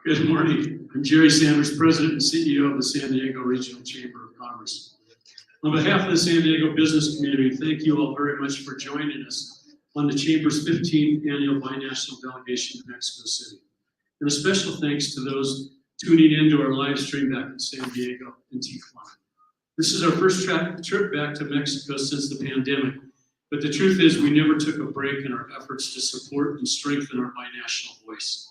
Good morning. I'm Jerry Sanders, President and CEO of the San Diego Regional Chamber of Commerce. On behalf of the San Diego business community, thank you all very much for joining us on the Chamber's 15th Annual Binational Delegation to Mexico City. And a special thanks to those tuning into our live stream back in San Diego and Tijuana. This is our first trip back to Mexico since the pandemic, but the truth is we never took a break in our efforts to support and strengthen our binational voice.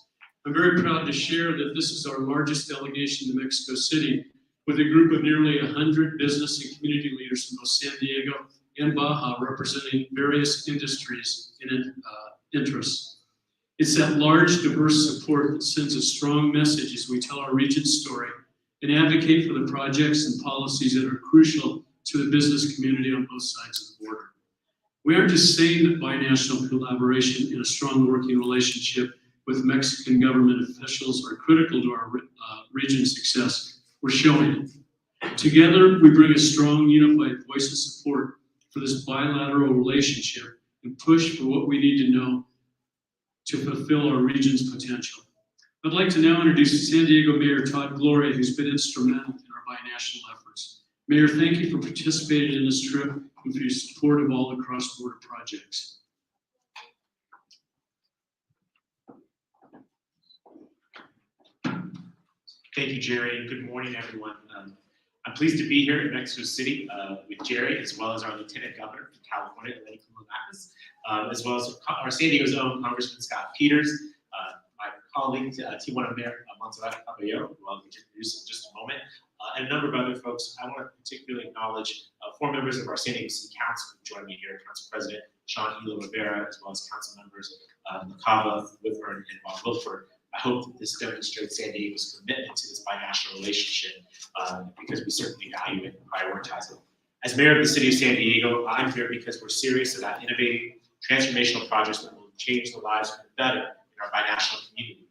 I'm very proud to share that this is our largest delegation to Mexico City, with a group of nearly 100 business and community leaders from both San Diego and Baja representing various industries and interests. It's that large, diverse support that sends a strong message as we tell our region's story and advocate for the projects and policies that are crucial to the business community on both sides of the border. We aren't just saying that binational collaboration and a strong working relationship with Mexican government officials are critical to our region's success. We're showing it. Together, we bring a strong, unified voice of support for this bilateral relationship and push for what we need to know to fulfill our region's potential. I'd like to now introduce San Diego Mayor Todd Gloria, who's been instrumental in our binational efforts. Mayor, thank you for participating in this trip and for your support of all the cross-border projects. Thank you, Jerry, and good morning, everyone. I'm pleased to be here in Mexico City with Jerry, as well as our Lieutenant Governor from California, as well as our San Diego's own Congressman Scott Peters, my colleague, Tijuana Mayor Montserrat Caballero, who I'll introduce in just a moment, and a number of other folks. I want to particularly acknowledge 4 members of our San Diego City Council who joined me here: Council President Sean Hilo Rivera, as well as Council members Macava, Whitford, and Bob Wilford. I hope that this demonstrates San Diego's commitment to this binational relationship because we certainly value it and prioritize it. As mayor of the city of San Diego, I'm here because we're serious about innovating transformational projects that will change the lives for the better in our binational community.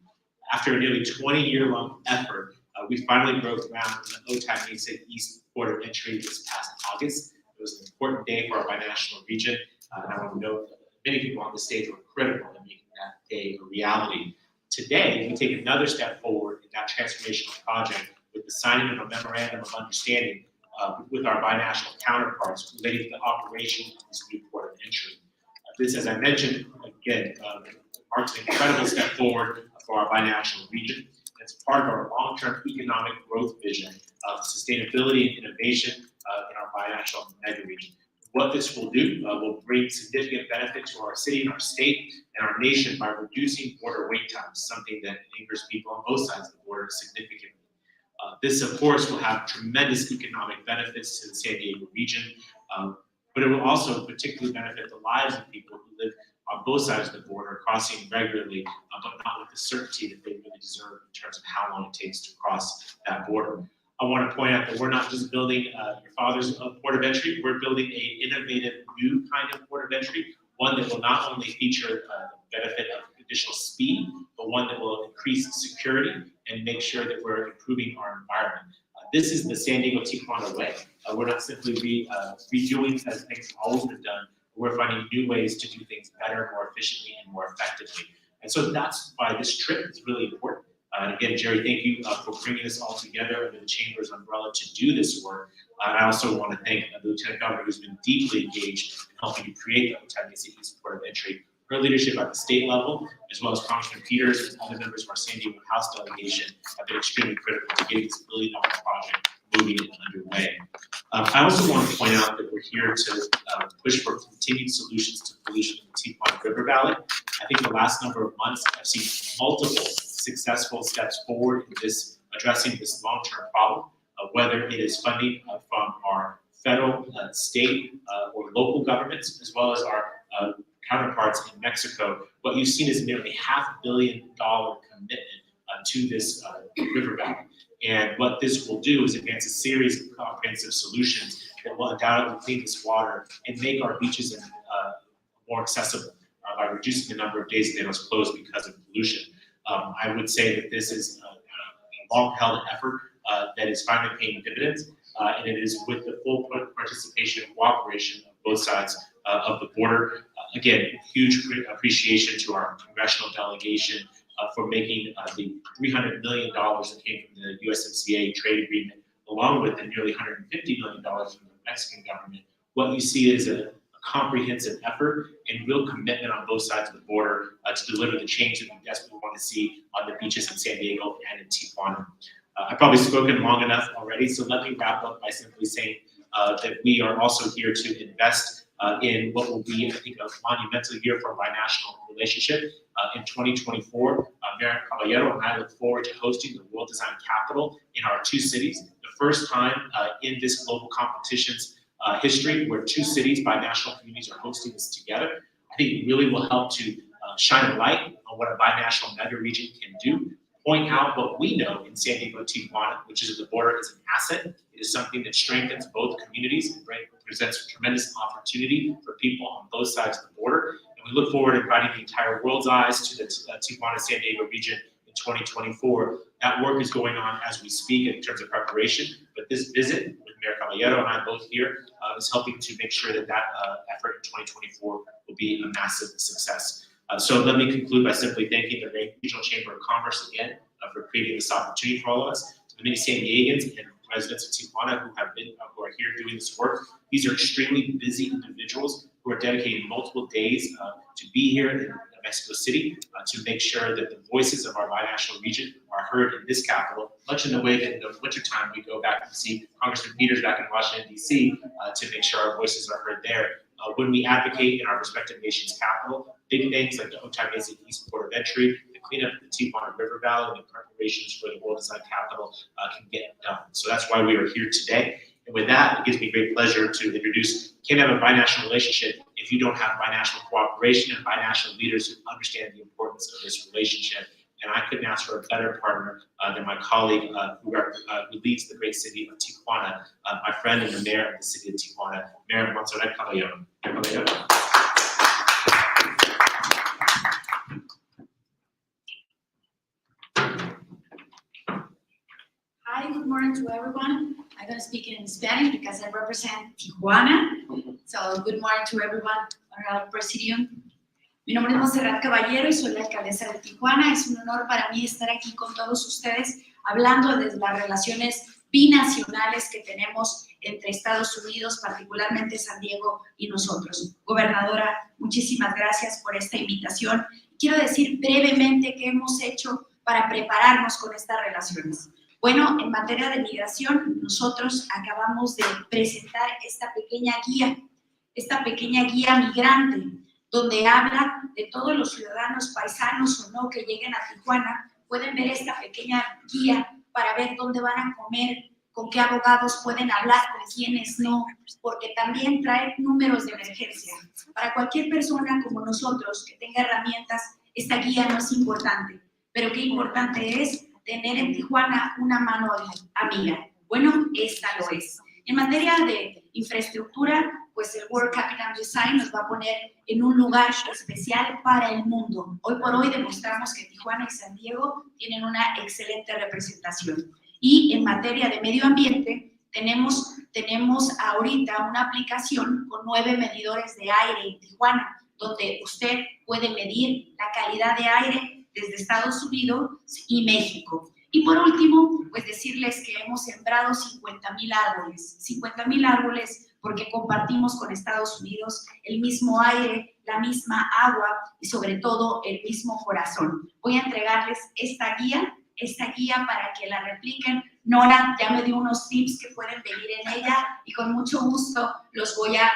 After a nearly 20-year-long effort, we finally broke ground on the Otay Mesa East port of entry this past August. It was an important day for our binational region, and I want to note that many people on the stage were critical in making that day a reality. Today, we take another step forward in that transformational project with the signing of a memorandum of understanding with our binational counterparts related to the operation of this new port of entry. This, as I mentioned, again, marks an incredible step forward for our binational region. It's part of our long-term economic growth vision of sustainability and innovation in our binational mega region. What this will do will bring significant benefit to our city and our state and our nation by reducing border wait times, something that angers people on both sides of the border significantly. This, of course, will have tremendous economic benefits to the San Diego region, but it will also particularly benefit the lives of people who live on both sides of the border, crossing regularly, but not with the certainty that they really deserve in terms of how long it takes to cross that border. I want to point out that we're not just building your father's port of entry, we're building an innovative new kind of port of entry, one that will not only feature the benefit of additional speed, but one that will increase security and make sure that we're improving our environment. This is the San Diego Tijuana way. We're not simply redoing as things have always been done. We're finding new ways to do things better, more efficiently, and more effectively. And so that's why this trip is really important. And again, Jerry, thank you for bringing this all together under the Chamber's umbrella to do this work. I also want to thank the Lieutenant Governor, who's been deeply engaged in helping to create the Otay Mesa East port of entry. Her leadership at the state level, as well as Congressman Peters and other members of our San Diego House delegation, have been extremely critical to getting this $1 billion project moving and underway. I also want to point out that we're here to push for continued solutions to pollution in the Tijuana River Valley. I think the last number of months, I've seen multiple successful steps forward in this addressing this long-term problem, whether it is funding from our federal, state, or local governments, as well as our counterparts in Mexico. What you've seen is nearly $500 million commitment to this river valley. And what this will do is advance a series of comprehensive solutions that will undoubtedly clean this water and make our beaches more accessible by reducing the number of days that they must close because of pollution. I would say that this is a long-held effort that is finally paying dividends. and it is with the full participation and cooperation of both sides of the border. Again, huge appreciation to our congressional delegation for making the $300 million that came from the USMCA trade agreement, along with the nearly $150 million from the Mexican government. What you see is a comprehensive effort and real commitment on both sides of the border to deliver the change that we desperately want to see on the beaches in San Diego and in Tijuana. I've probably spoken long enough already, so let me wrap up by simply saying that we are also here to invest in what will be, I think, a monumental year for our binational relationship. In 2024, Mayor Caballero and I look forward to hosting the World Design Capital in our two cities, the first time in this global competition's history where two cities, binational communities, are hosting this together. I think it really will help to shine a light on what a binational mega region can do, point out what we know in San Diego and Tijuana, which is that the border is an asset. It is something that strengthens both communities and presents a tremendous opportunity for people on both sides of the border. And we look forward to inviting the entire world's eyes to the Tijuana-San Diego region in 2024. That work is going on as we speak in terms of preparation, but this visit with Mayor Caballero and I both here is helping to make sure that that effort in 2024 will be a massive success. So let me conclude by simply thanking the Regional Chamber of Commerce again for creating this opportunity for all of us. To the many San Diegans and residents of Tijuana who are here doing this work. These are extremely busy individuals who are dedicating multiple days to be here in Mexico City to make sure that the voices of our binational region are heard in this capital, much in the way that in the wintertime we go back and see Congressman Peters back in Washington, D.C. To make sure our voices are heard there. When we advocate in our respective nation's capital, big things like the Otay Mesa East Port of Entry, the cleanup of the Tijuana River Valley, and the preparations for the World Design Capital can get done. So that's why we are here today. And with that, it gives me great pleasure to introduce, can't have a binational relationship if you don't have binational cooperation and binational leaders who understand the importance of this relationship. And I couldn't ask for a better partner than my colleague who leads the great city of Tijuana, my friend and the mayor of the city of Tijuana, Mayor Montserrat Caballero. Mayor Caballero. Hi, good morning to everyone. I'm going to speak in Spanish because I represent Tijuana. So good morning to everyone, Honorable Presidium. Mi nombre es Montserrat Caballero y soy la alcaldesa de Tijuana. Es un honor para mí estar aquí con todos ustedes hablando de las relaciones binacionales que tenemos entre Estados Unidos, particularmente San Diego y nosotros. Gobernadora, muchísimas gracias por esta invitación. Quiero decir brevemente qué hemos hecho para prepararnos con estas relaciones. Bueno, en materia de migración, nosotros acabamos de presentar esta pequeña guía migrante, donde habla de todos los ciudadanos paisanos o no que lleguen a Tijuana. Pueden ver esta pequeña guía para ver dónde van a comer, con qué abogados pueden hablar, con quiénes no, porque también trae números de emergencia. Para cualquier persona como nosotros que tenga herramientas, esta guía no es importante, pero qué importante es tener en Tijuana una mano amiga. Bueno, esta lo es. En materia de infraestructura, pues el World Capital Design nos va a poner en un lugar especial para el mundo. Hoy por hoy demostramos que Tijuana y San Diego tienen una excelente representación. Y en materia de medio ambiente, tenemos ahorita una aplicación con 9 medidores de aire en Tijuana, donde usted puede medir la calidad de aire desde Estados Unidos y México. Y por último, pues decirles que hemos sembrado 50,000 árboles. 50,000 árboles porque compartimos con Estados Unidos el mismo aire, la misma agua y sobre todo el mismo corazón. Voy a entregarles esta guía para que la repliquen. Nora ya me dio unos tips que pueden pedir en ella y con mucho gusto los voy a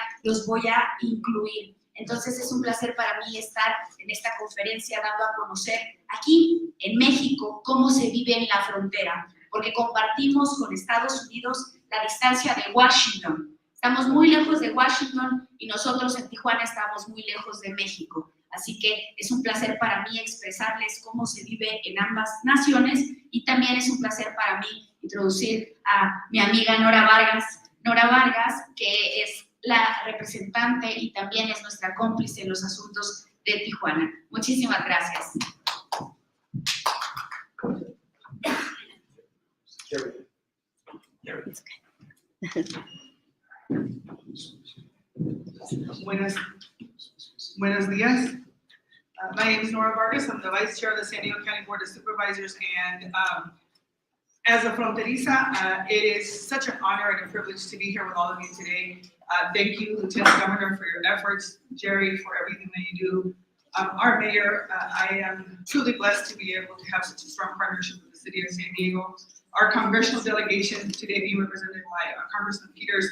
incluir. Entonces es un placer para mí estar en esta conferencia dando a conocer aquí en México cómo se vive en la frontera, porque compartimos con Estados Unidos la distancia de Washington. Estamos muy lejos de Washington y nosotros en Tijuana estamos muy lejos de México. Así que es un placer para mí expresarles cómo se vive en ambas naciones y también es un placer para mí introducir a mi amiga Nora Vargas, que es la representante y también es nuestra cómplice en los asuntos de Tijuana. Muchísimas gracias. Buenos días. My name is Nora Vargas. I'm the Vice Chair of the San Diego County Board of Supervisors, and as a fronteriza, it is such an honor and a privilege to be here with all of you today. Thank you, Lieutenant Governor, for your efforts, Jerry, for everything that you do. Our mayor, I am truly blessed to be able to have such a strong partnership with the city of San Diego. Our congressional delegation today being represented by Congressman Peters,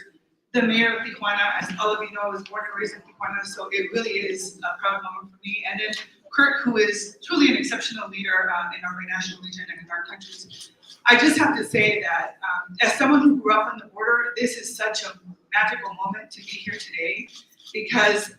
the mayor of Tijuana, as all of you know, was born and raised in Tijuana, so it really is a proud moment for me. And then Kurt, who is truly an exceptional leader in our binational region and in our countries. I just have to say that as someone who grew up on the border, this is such a magical moment to be here today, because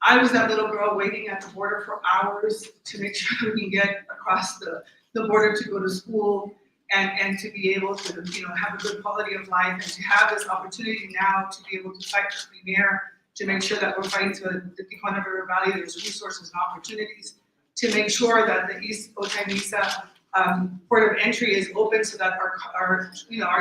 I was that little girl waiting at the border for hours to make sure we can get across the border to go to school and to be able to, have a good quality of life, and to have this opportunity now to be able to fight for clean air, to make sure that we're fighting to the Tijuana River Valley, there's resources and opportunities, to make sure that the East Otay Mesa port of entry is open so that our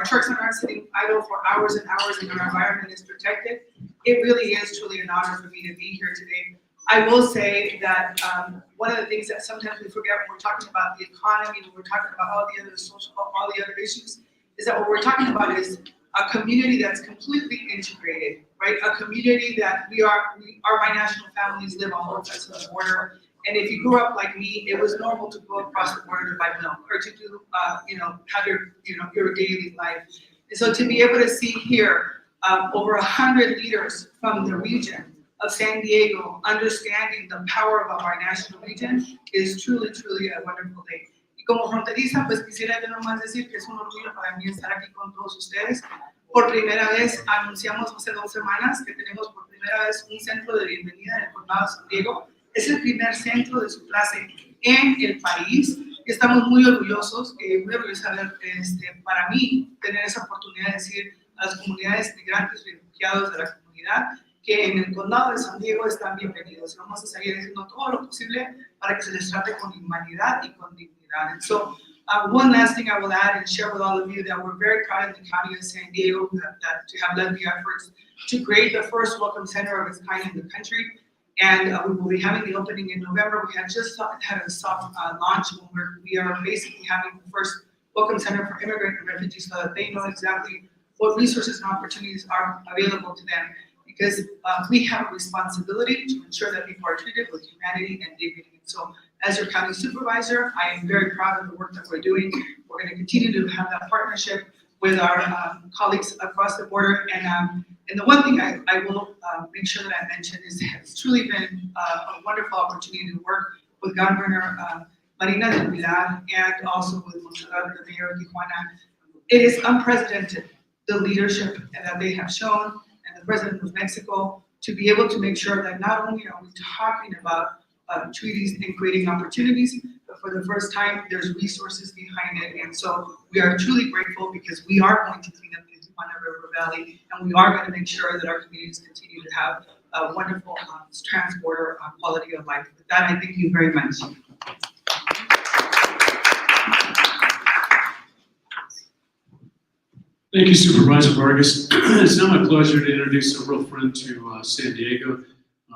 trucks are not sitting idle for hours and hours and our environment is protected. It really is truly an honor for me to be here today. I will say that one of the things that sometimes we forget when we're talking about the economy, when we're talking about all the other issues, is that what we're talking about is a community that's completely integrated, right? A community that our binational families live on both sides of the border. And if you grew up like me, it was normal to go across the border to buy milk or to do, have your daily life. And so to be able to see here over 100 leaders from the region of San Diego understanding the power of our national region is truly, truly a wonderful day. Y como fronteriza, pues quisiera yo nomás decir que es un orgullo para mí estar aquí con todos ustedes. Por primera vez anunciamos hace 2 semanas que tenemos por primera vez un centro de bienvenida en el condado de San Diego. Es el primer centro de su clase en el país. Y estamos muy orgullosos para mí, tener esa oportunidad de decir a las comunidades migrantes y refugiados de la comunidad que en el condado de San Diego están bienvenidos. Vamos a seguir haciendo todo lo posible para que se les trate con humanidad y con dignidad. And so, one last thing I will add and share with all of you that we're very proud in the county of San Diego to have led the efforts to create the first welcome center of its kind in the country. And we will be having the opening in November. We had just had a soft launch when we are basically having the first welcome center for immigrant and refugees so that they know exactly what resources and opportunities are available to them. Because we have a responsibility to ensure that people are treated with humanity and dignity. So as your county supervisor, I am very proud of the work that we're doing. We're going to continue to have that partnership with our colleagues across the border. And the one thing I will make sure that I mention is that it's truly been a wonderful opportunity to work with Governor Marina del Pilar and also with Montserrat, the mayor of Tijuana. It is unprecedented, the leadership that they have shown, and the president of Mexico, to be able to make sure that not only are we talking about treaties and creating opportunities, but for the first time, there's resources behind it. And so we are truly grateful because we are going to clean up the Tijuana River Valley, and we are going to make sure that our communities continue to have a wonderful trans-border quality of life. With that, I thank you very much. Thank you, Supervisor Vargas. It's now my pleasure to introduce a real friend to San Diego,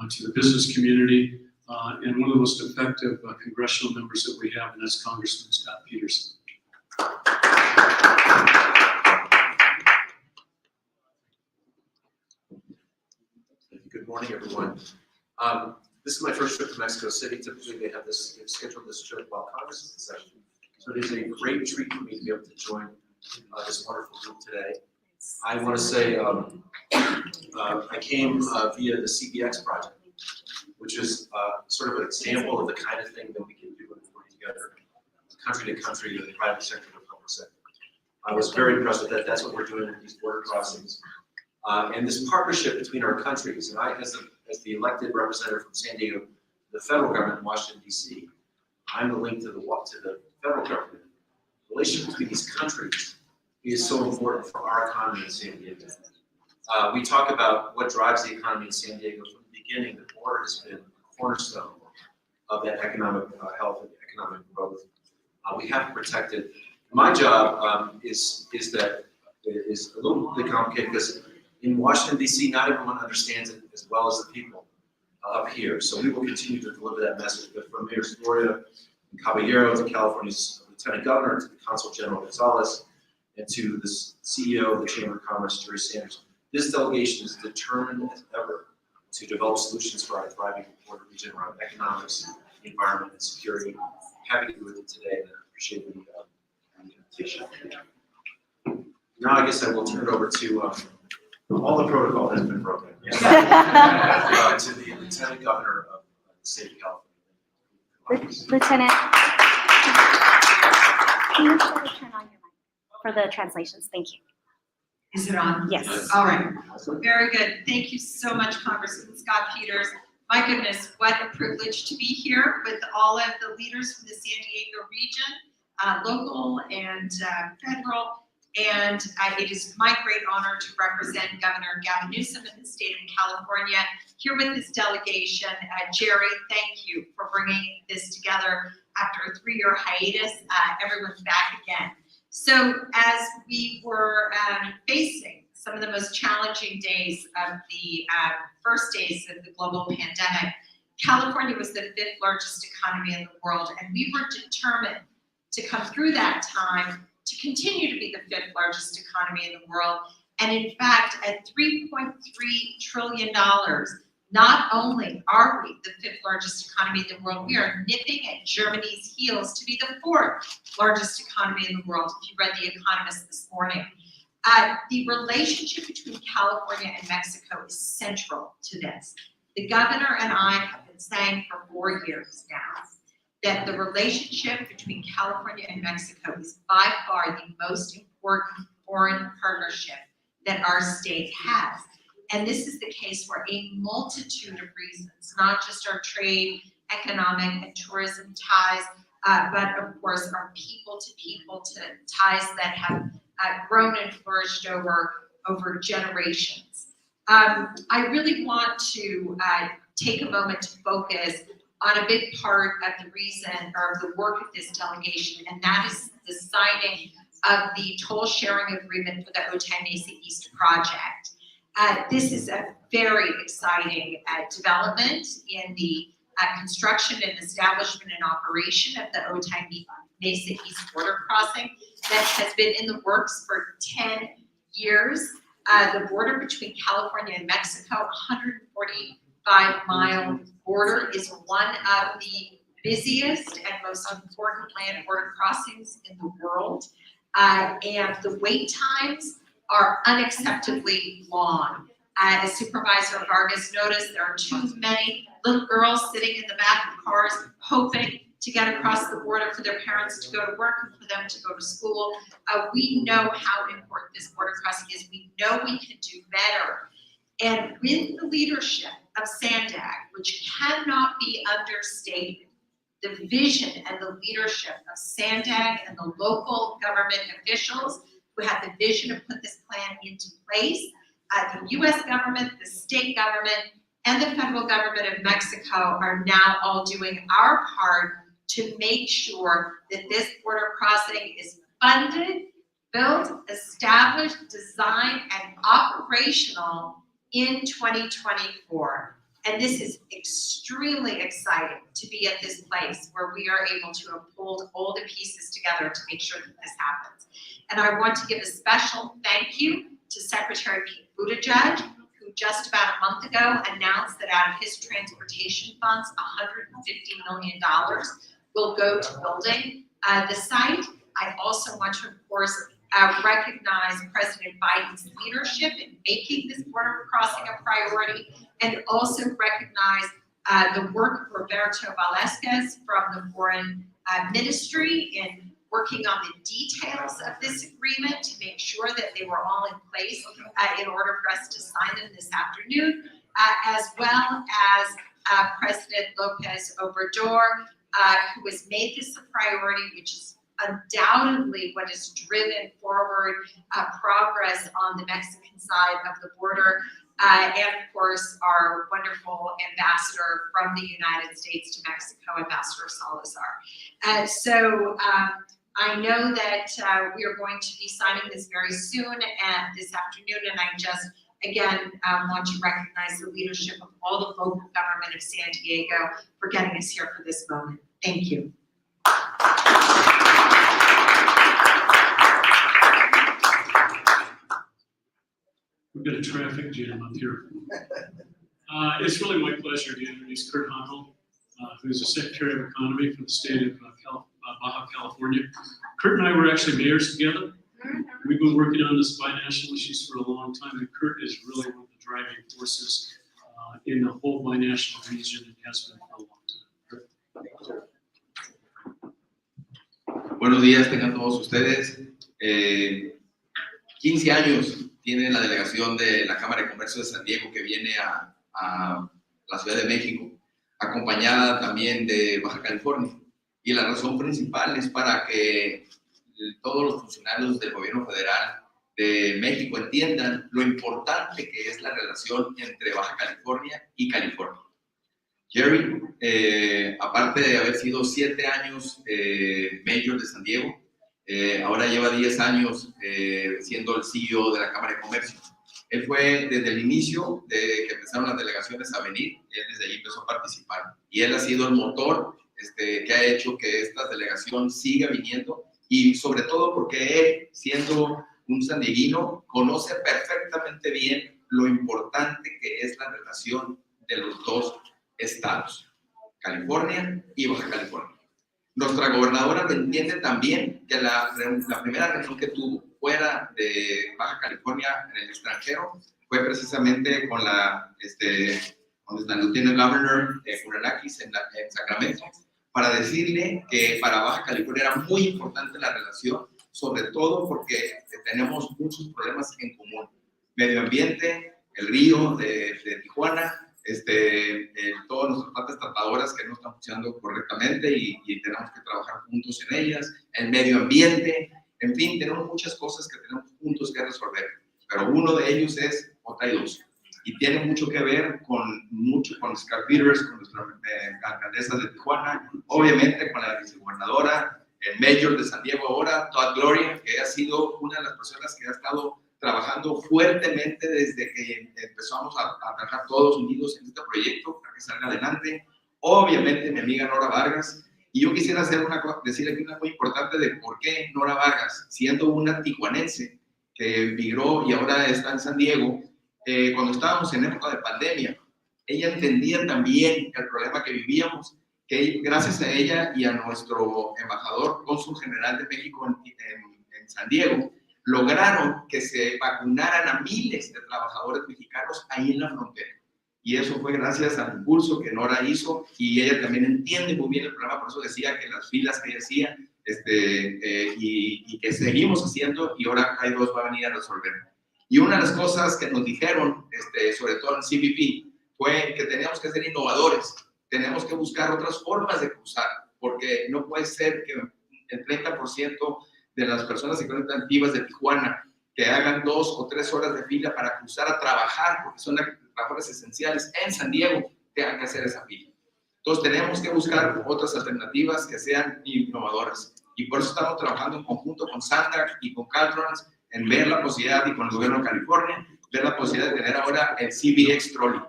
to the business community, and one of the most effective congressional members that we have, and that's Congressman Scott Peters. Good morning, everyone. This is my first trip to Mexico City. Typically, they've scheduled this trip while Congress is in session. So it is a great treat for me to be able to join this wonderful group today. I want to say I came via the CBX project, which is sort of an example of the kind of thing that we can do when we work together, country to country, the private sector to public sector. I was very impressed with that. That's what we're doing with these border crossings. And this partnership between our countries, and I, as the elected representative from San Diego, the federal government in Washington, D.C., I'm the link to the federal government. The relationship between these countries is so important for our economy in San Diego. We talk about what drives the economy in San Diego from the beginning. The border has been a cornerstone of that economic health and economic growth. We have to protect it. My job is that It is a little bit complicated because in Washington, D.C., not everyone understands it as well as the people up here. So we will continue to deliver that message. But from Mayor Gloria and Caballero to California's Lieutenant Governor, to the Consul General Gonzalez, and to the CEO of the Chamber of Commerce, Jerry Sanders, this delegation is determined as ever to develop solutions for our thriving border region around economics, environment, and security. Happy to be with you today, and I appreciate the invitation. Now I guess I will turn it over to all the protocol has been broken. To the Lieutenant Governor of the state of California. Lieutenant, can you try to turn on your mic for the translations? Thank you. Is it on? Yes. All right. Very good. Thank you so much, Congressman Scott Peters. My goodness, what a privilege to be here with all of the leaders from the San Diego region, local and federal. And it is my great honor to represent Governor Gavin Newsom in the state of California here with this delegation. Jerry, thank you for bringing this together after a 3-year hiatus. Everyone's back again. So as we were facing some of the most challenging days of the first days of the global pandemic, California was the 5th largest economy in the world, and we were determined to come through that time to continue to be the 5th largest economy in the world. And in fact, at $3.3 trillion, not only are we the 5th largest economy in the world, we are nipping at Germany's heels to be the 4th largest economy in the world, if you read The Economist this morning. The relationship between California and Mexico is central to this. The governor and I have been saying for 4 years now that the relationship between California and Mexico is by far the most important foreign partnership that our state has. And this is the case for a multitude of reasons, not just our trade, economic, and tourism ties, but of course our people-to-people ties that have grown and flourished over generations. I really want to take a moment to focus on a big part of the reason or the work of this delegation, and that is the signing of the toll sharing agreement for the Otay Mesa East project. This is a very exciting development in the construction and establishment and operation of the Otay Mesa East border crossing that has been in the works for 10 years. The border between California and Mexico, 145-mile border, is one of the busiest and most important land border crossings in the world. And the wait times are unacceptably long. As Supervisor Vargas noticed, there are too many little girls sitting in the back of cars hoping to get across the border for their parents to go to work and for them to go to school. We know how important this border crossing is. We know we can do better. And with the leadership of Sandag, which cannot be understated, the vision and the leadership of Sandag and the local government officials who have the vision to put this plan into place, the U.S. government, the state government, and the federal government of Mexico are now all doing our part to make sure that this border crossing is funded, built, established, designed, and operational in 2024. And this is extremely exciting to be at this place where we are able to uphold all the pieces together to make sure that this happens. And I want to give a special thank you to Secretary Pete Buttigieg, who just about a month ago announced that out of his transportation funds, $150 million will go to building the site. I also want to, of course, recognize President Biden's leadership in making this border crossing a priority, and also recognize the work of Roberto Velasquez from the Foreign Ministry in working on the details of this agreement to make sure that they were all in place in order for us to sign them this afternoon, as well as President Lopez Obrador, who has made this a priority, which is undoubtedly what has driven forward progress on the Mexican side of the border, and of course our wonderful ambassador from the United States to Mexico, Ambassador Salazar. So I know that we are going to be signing this very soon and this afternoon, and I just, again, want to recognize the leadership of all the local government of San Diego for getting us here for this moment. Thank you. We've got a traffic jam up here. It's really my pleasure to introduce Kurt Honnold, who's the Secretary of Economy for the state of Baja, California. Kurt and I were actually mayors together. We've been working on this binational issues for a long time, and Kurt is really one of the driving forces in the whole binational region and has been for a long time. Buenos días, tengan todos ustedes. 15 años tiene la delegación de la Cámara de Comercio de San Diego que viene a la Ciudad de México, acompañada también de Baja California. Y la razón principal es para que todos los funcionarios del gobierno federal de México entiendan lo importante que es la relación entre Baja California y California. Jerry, aparte de haber sido 7 años mayor de San Diego, ahora lleva 10 años siendo el CEO de la Cámara de Comercio. Él fue desde el inicio de que empezaron las delegaciones a venir, él desde ahí empezó a participar. Y él ha sido el motor que ha hecho que esta delegación siga viniendo, y sobre todo porque él, siendo un sandieguino, conoce perfectamente bien lo importante que es la relación de los dos estados, California y Baja California. Nuestra gobernadora lo entiende también, que la primera reunión que tuvo fuera de Baja California en el extranjero fue precisamente con la Lieutenant Governor Kuranakis en Sacramento, para decirle que para Baja California era muy importante la relación, sobre todo porque tenemos muchos problemas en común. Medio ambiente, el río de Tijuana, todas nuestras plantas tratadoras que no están funcionando correctamente y tenemos que trabajar juntos en ellas, el medio ambiente, en fin, tenemos muchas cosas que tenemos juntos que resolver, pero uno de ellos es OTA2 y tiene mucho que ver con Scar Peters, con nuestra alcaldesa de Tijuana, obviamente con la vicegobernadora, el mayor de San Diego ahora, Todd Gloria, que ha sido una de las personas que ha estado trabajando fuertemente desde que empezamos a trabajar todos unidos en este proyecto para que salga adelante. Obviamente mi amiga Nora Vargas, y yo quisiera decirle aquí una muy importante de por qué Nora Vargas, siendo una tijuanense que migró y ahora está en San Diego, cuando estábamos en época de pandemia, ella entendía también el problema que vivíamos, que gracias a ella y a nuestro embajador, cónsul general de México en San Diego, lograron que se vacunaran a miles de trabajadores mexicanos ahí en la frontera. Y eso fue gracias al impulso que Nora hizo, y ella también entiende muy bien el problema, por eso decía que las filas que ella hacía, y que seguimos haciendo, y ahora OTA2 va a venir a resolver. Y una de las cosas que nos dijeron, sobre todo en CBP, fue que teníamos que ser innovadores, tenemos que buscar otras formas de cruzar, porque no puede ser que el 30% de las personas que están activas de Tijuana, que hagan 2 o 3 horas de fila para cruzar a trabajar, porque son trabajadores esenciales en San Diego, tengan que hacer esa fila. Entonces tenemos que buscar otras alternativas que sean innovadoras. Y por eso estamos trabajando en conjunto con SANDAC y con Caltrans en ver la posibilidad, y con el gobierno de California, ver la posibilidad de tener ahora el CBX Trolley.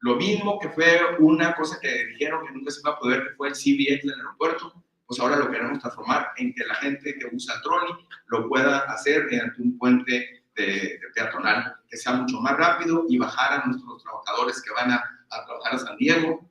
Lo mismo que fue una cosa que dijeron que nunca se va a poder, que fue el CBX del aeropuerto, pues ahora lo queremos transformar en que la gente que usa el trolley lo pueda hacer mediante un puente de peatonal que sea mucho más rápido y bajar a nuestros trabajadores que van a trabajar a San Diego,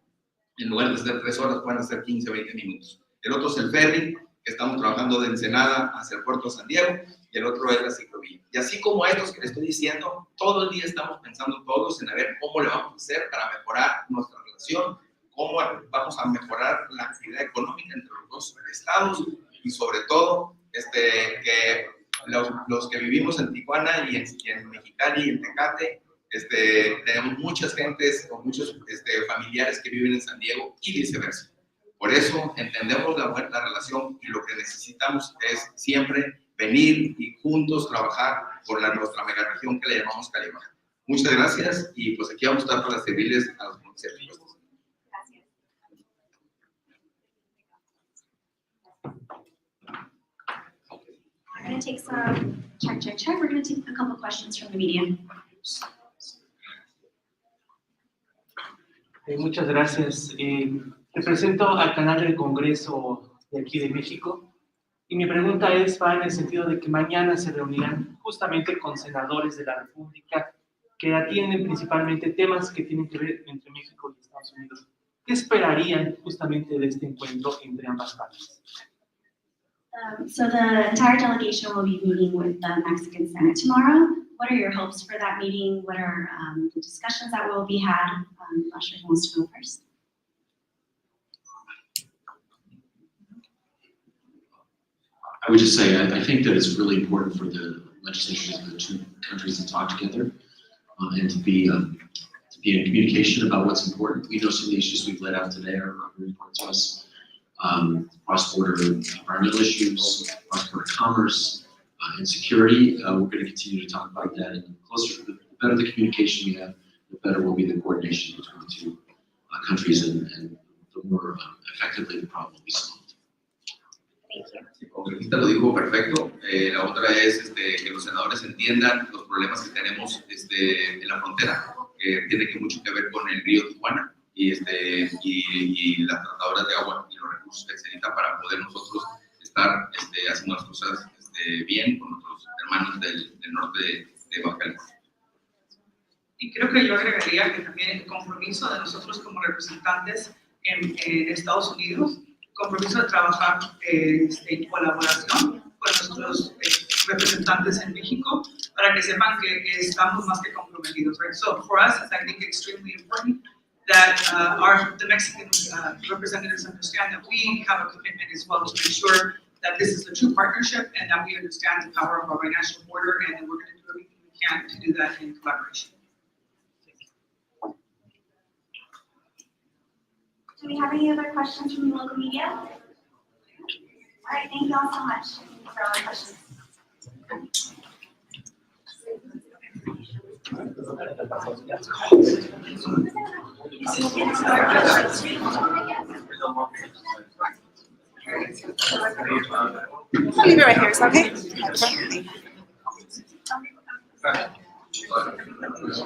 en lugar de hacer 3 horas, pueden hacer 15 o 20 minutos. El otro es el ferry, que estamos trabajando de Ensenada hacia el puerto de San Diego, y el otro es la ciclovía. Y así como estos que les estoy diciendo, todo el día estamos pensando todos en a ver cómo le vamos a hacer para mejorar nuestra relación, cómo vamos a mejorar la actividad económica entre los dos estados, y sobre todo que los que vivimos en Tijuana y en Mexicali y en Tecate, tenemos muchas gentes o muchos familiares que viven en San Diego y viceversa. Por eso entendemos la relación, y lo que necesitamos es siempre venir y juntos trabajar por nuestra megaregión que le llamamos Cali Baja. Muchas gracias, y pues aquí vamos a estar para servirles a los municipios. We're gonna take some, check. We're gonna take a couple questions from the media. Muchas gracias. Represento al canal del Congreso de aquí de México y mi pregunta va en el sentido de que mañana se reunirán justamente con senadores de la República que atienden principalmente temas que tienen que ver entre México y Estados Unidos. ¿Qué esperarían justamente de este encuentro entre ambas partes? So the entire delegation will be meeting with the Mexican Senate tomorrow. What are your hopes for that meeting? What are the discussions that will be had? Not sure who wants to go first. I would just say I think that it's really important for the legislatures of the two countries to talk together and to be in communication about what's important. We know some of the issues we've laid out today are very important to us. Cross-border environmental issues, cross-border commerce, and security. We're going to continue to talk about that. And the better the communication we have, the better will be the coordination between the two countries, and the more effectively the problem will be solved. Thank you. El congresista lo dijo perfecto. La otra es que los senadores entiendan los problemas que tenemos en la frontera, que tiene mucho que ver con el río Tijuana y las tratadoras de agua y los recursos que se necesitan para poder nosotros estar haciendo las cosas bien con nuestros hermanos del norte de Baja California. Y creo que yo agregaría que también el compromiso de nosotros como representantes en Estados Unidos, compromiso de trabajar en colaboración con nuestros representantes en México para que sepan que estamos más que comprometidos. Right? So for us, it's I think extremely important that the Mexican representatives understand that we have a commitment as well to make sure that this is a true partnership and that we understand the power of our binational border and that we're going to do everything we can to do that in collaboration. Do we have any other questions from the local media? All right, thank you all so much for all the questions. I'll leave it right here, is that okay? Okay.